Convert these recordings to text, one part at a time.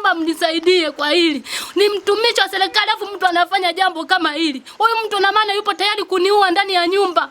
Naomba mnisaidie kwa hili. Ni mtumishi wa serikali afu mtu anafanya jambo kama hili. Huyu mtu na maana yupo tayari kuniua ndani ya nyumba.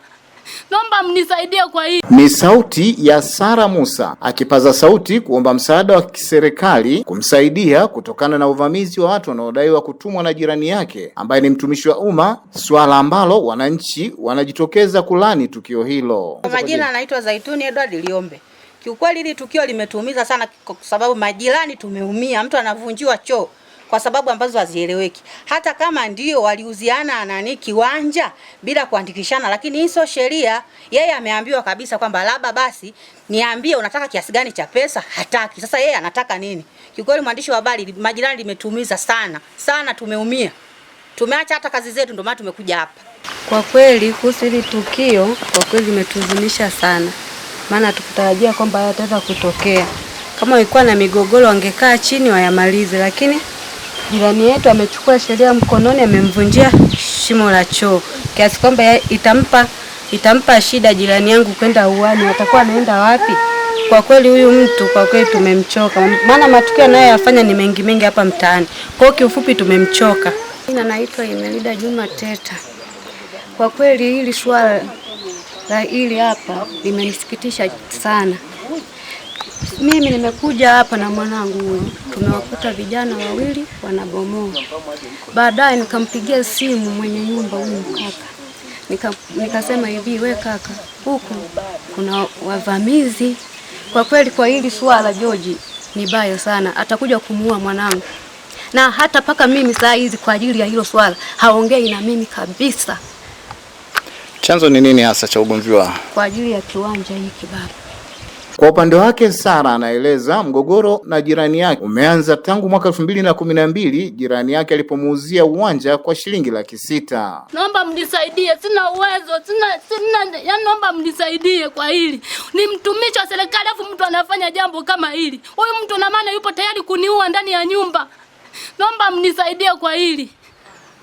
Naomba mnisaidie kwa hili. Ni sauti ya Sara Musa akipaza sauti kuomba msaada wa kiserikali kumsaidia kutokana na uvamizi wa watu wanaodaiwa kutumwa na jirani yake ambaye ni mtumishi wa umma, swala ambalo wananchi wanajitokeza kulani tukio hilo. Majina anaitwa Zaituni Edward Liombe. Kiukweli hili tukio limetuumiza sana kwa sababu majirani tumeumia. Mtu anavunjiwa choo kwa sababu ambazo hazieleweki. Hata kama ndio waliuziana kiwanja bila kuandikishana, lakini hii sio sheria. Yeye ameambiwa kabisa kwamba labda basi niambie unataka kiasi gani cha pesa, hataki. Sasa yeye anataka nini? Kiukweli mwandishi wa habari, majirani limetuumiza sana. Sana tumeumia. Tumeacha hata kazi zetu ndio maana tumekuja hapa. Kwa kweli kuhusu hili tukio kwa kweli limetuzunisha sana. Maana tukutarajia kwamba yataweza kutokea. Kama ilikuwa na migogoro wangekaa chini wayamalize, lakini jirani yetu amechukua sheria mkononi, amemvunjia shimo la choo. Kiasi kwamba itampa shida jirani yangu kwenda uani, atakuwa anaenda wapi? Kwa kweli huyu mtu kwa kweli tumemchoka. Maana matukio anayoyafanya ni mengi hapa mtaani. Kwa kiufupi tumemchoka. Mimi naitwa Imelida Juma Teta. Kwa kweli hili swala la hili hapa limenisikitisha sana. Mimi nimekuja hapa na mwanangu huyu. Tumewakuta vijana wawili wanabomoa. Baadaye nikampigia simu mwenye nyumba huyu kaka. Nikasema hivi, we kaka, huku kuna wavamizi. Kwa kweli kwa hili swala George ni baya sana. Atakuja kumuua mwanangu. Na hata paka mimi saa hizi kwa ajili ya hilo swala haongei na mimi kabisa. Chanzo ni nini hasa cha ugomvi wao? Kwa ajili ya kiwanja hiki baba. Kwa upande wake Sara anaeleza mgogoro na jirani yake umeanza tangu mwaka 2012 jirani yake alipomuuzia uwanja kwa shilingi $600,000. Naomba mnisaidie, sina uwezo, yaani naomba mnisaidie kwa hili. Ni mtumishi wa serikali afu mtu anafanya jambo kama hili. Huyu mtu na maana yupo tayari kuniua ndani ya nyumba. Naomba mnisaidie kwa hili.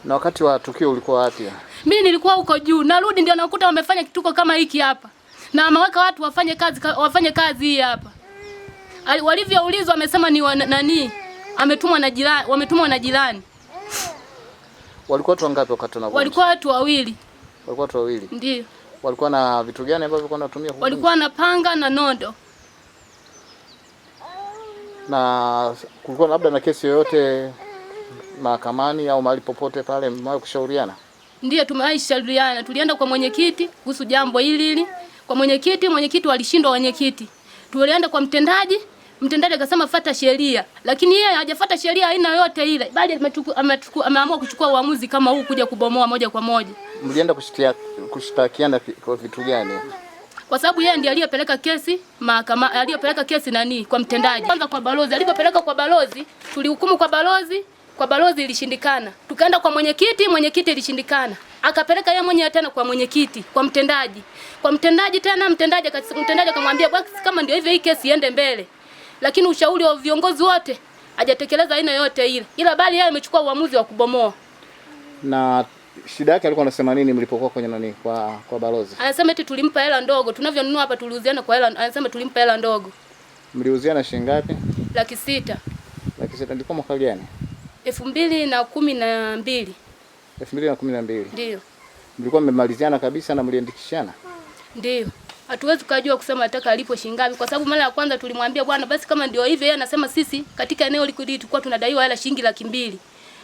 Na wakati wa tukio ulikuwa wapi? Mimi nilikuwa huko juu. Narudi ndio nakuta wamefanya kituko kama hiki hapa. Na ameweka watu wafanye kazi hii hapa. Walivyoulizwa wamesema ni nani? Wametumwa na jirani. Walikuwa watu wangapi wakati tunavunja? Walikuwa watu wawili. Walikuwa watu wawili? Ndio. Walikuwa na vitu gani ambavyo walikuwa wanatumia kuvunja? Walikuwa na panga na nondo. Na kulikuwa labda na kesi yoyote mahakamani au mahali popote pale mmewahi kushauriana? Ndio, tumewahi kushauriana. Tulienda kwa mwenyekiti kuhusu jambo hili. Kwa mwenyekiti walishindwa mwenyekiti. Tulienda kwa mtendaji akasema fuata sheria. Lakini yeye hajafuata sheria aina yote ile. Bali ameamua kuchukua uamuzi kama huu kuja kubomoa moja kwa moja. Mlienda kushtakiana kwa vitu gani? Kwa sababu yeye ndiye aliyepeleka kesi kwa mtendaji. Kwanza kwa balozi, alipopeleka kwa balozi, tulihukumu kwa balozi. Kwa balozi ilishindikana. Tukaenda kwa mwenyekiti ilishindikana. Akapeleka yeye mwenyewe tena kwa mwenyekiti, kwa mtendaji. Kwa mtendaji tena mtendaji akamwambia basi kama ndio hivyo hii kesi iende mbele. Lakini ushauri wa viongozi wote hajatekeleza aina yote ile. Ila bali yeye amechukua uamuzi wa kubomoa. Na shida yake alikuwa anasema nini mlipokuwa kwenye kwa balozi? Anasema eti tulimpa hela ndogo. Tunavyonunua hapa tuliuziana kwa hela. Anasema tulimpa hela ndogo. Mliuziana shilingi ngapi? $600,000. $600,000 ndiko mwaka gani? 2012. 2012. Ndio. Mlikuwa mmemaliziana kabisa na mliandikishana? Ndio. Hatuwezi kujua kusema nataka alipo shilingi ngapi kwa sababu mara ya kwanza tulimwambia bwana basi kama ndio hivyo, yeye anasema sisi katika eneo liko tulikuwa tunadaiwa hela shilingi $200,000.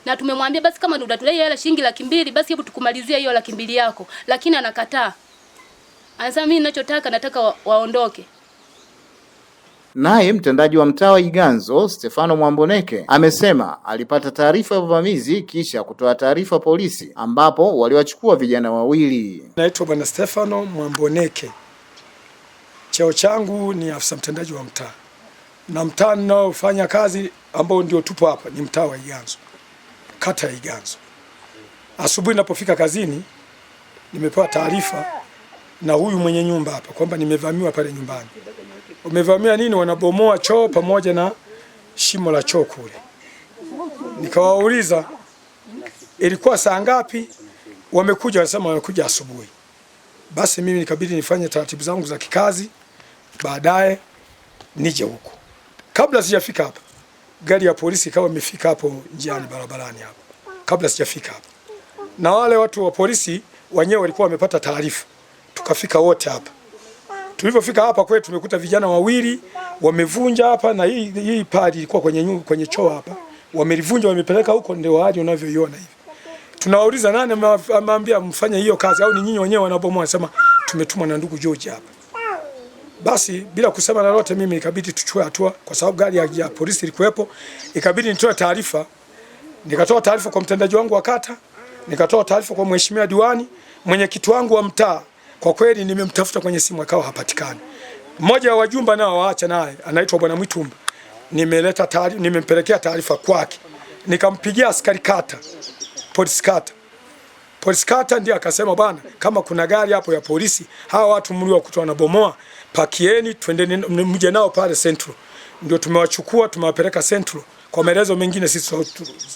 Na tumemwambia basi kama ndio unatudai hela shilingi $200,000 basi hebu tukumalizie hiyo $200,000 yako. Lakini anakataa. Anasema mimi nataka waondoke. Naye mtendaji wa mtaa wa Iganzo Stefano Mwamboneke amesema alipata taarifa ya uvamizi kisha kutoa taarifa polisi ambapo waliwachukua vijana wawili. Naitwa Bwana Stefano Mwamboneke. Cheo changu ni afisa mtendaji wa mtaa. Na mtaa ninaofanya kazi ambao ndio tupo hapa ni mtaa wa Iganzo. Kata ya Iganzo. Asubuhi ninapofika kazini nimepewa taarifa na huyu mwenye nyumba hapa kwamba nimevamiwa pale nyumbani. Umevamia nini? Wanabomoa choo pamoja na shimo la choo kule. Nikawauliza ilikuwa saa ngapi? Wamekuja, wanasema wamekuja asubuhi. Basi mimi nikabidi nifanye taratibu zangu za kikazi, baadaye nije huko. Kabla sijafika hapa gari ya polisi ikawa imefika hapo njiani barabarani hapo kabla sijafika hapo, na wale watu wa polisi wenyewe walikuwa wamepata taarifa, tukafika wote hapa. Tulipofika hapa kwetu tumekuta vijana wawili wamevunja hapa, na hii padi ilikuwa kwenye choo hapa, wamelivunja wamepeleka huko, ndio hadi unavyoiona hivi. Tunawauliza nani ameambia mfanye hiyo kazi, au ni nyinyi wenyewe wanabomoa? Sema tumetumwa na ndugu George hapa. Basi bila kusema lolote, mimi ikabidi tuchukue hatua, kwa sababu gari ya polisi ilikuwepo, ikabidi nitoe taarifa. Nikatoa taarifa kwa mtendaji wangu wa kata, nikatoa taarifa kwa mheshimiwa diwani, mwenyekiti wangu wa mtaa. Kwa kweli nimemtafuta kwenye simu akawa hapatikani. Mmoja wa wajumbe nao waacha naye anaitwa Bwana Mwitumba, nimeleta taarifa, nimempelekea taarifa kwake, nikampigia askari kata, polisi kata ndiye akasema, bwana, kama kuna gari hapo ya polisi, hawa watu mliokuta wanabomoa, pakieni twendeni mje nao pale Central. Ndio tumewachukua tumewapeleka Central. Kwa maelezo mengine sisi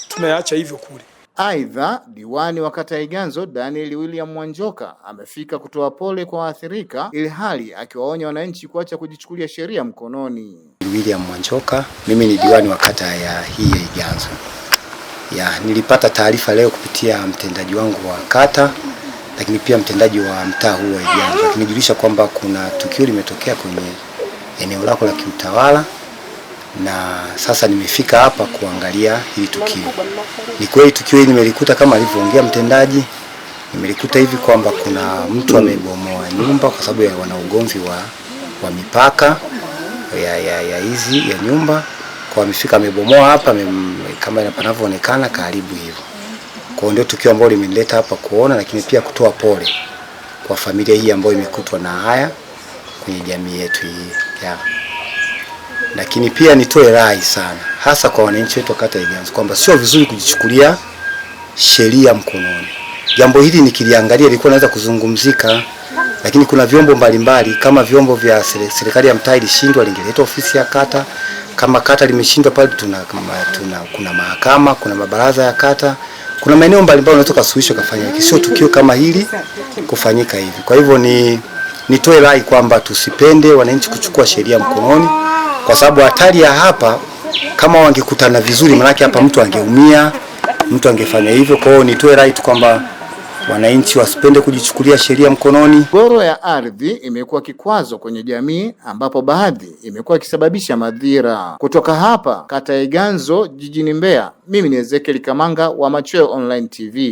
tumeacha hivyo kule. Aidha, diwani wa kata ya Iganzo Daniel William Mwanjoka amefika kutoa pole kwa waathirika, ili hali akiwaonya wananchi kuacha kujichukulia sheria mkononi. William Mwanjoka, mimi ni diwani wa kata ya hii ya Iganzo. Nilipata taarifa leo kupitia mtendaji wangu wa kata, lakini pia mtendaji wa mtaa huu wa Iganzo. Akinijulisha kwamba kuna tukio limetokea kwenye eneo lako la kiutawala, na sasa nimefika hapa kuangalia hili tukio. Ni kweli tukio hili nimelikuta kama alivyoongea mtendaji, nimelikuta hivi kwamba kuna mtu amebomoa nyumba kwa sababu wana ugomvi wa mipaka ya nyumba. Kwa amefika amebomoa hapa kama panavyoonekana karibu hivyo. Kwa ndio tukio ambalo limenileta hapa kuona, lakini pia kutoa pole kwa familia hii ambayo imekutwa na haya kwenye jamii yetu hii. Lakini pia nitoe rai sana hasa kwa wananchi wetu kata ya Iganzo kwamba sio vizuri kujichukulia sheria mkononi. Jambo hili nikiliangalia lilikuwa naweza kuzungumzika, lakini kuna vyombo mbalimbali kama vyombo vya serikali ya mtaa ilishindwa, lingeleta ofisi ya kata. Kama kata limeshindwa pale kuna mahakama, kuna mabaraza ya kata, kuna maeneo mbalimbali unatoka suluhisho kafanya, sio tukio kama hili kufanyika hivi. Kwa hivyo nitoe rai kwamba tusipende wananchi kuchukua sheria mkononi, kwa sababu hatari ya hapa kama wangekutana vizuri, maana hapa mtu angeumia, mtu angefanya hivyo. Kwa hiyo nitoe rai tu kwamba wananchi wasipende kujichukulia sheria mkononi. Migogoro ya ardhi imekuwa kikwazo kwenye jamii, ambapo baadhi imekuwa ikisababisha madhira. Kutoka hapa kata ya Iganzo jijini Mbeya, mimi ni Ezekiel Kamanga wa Machweo Online TV.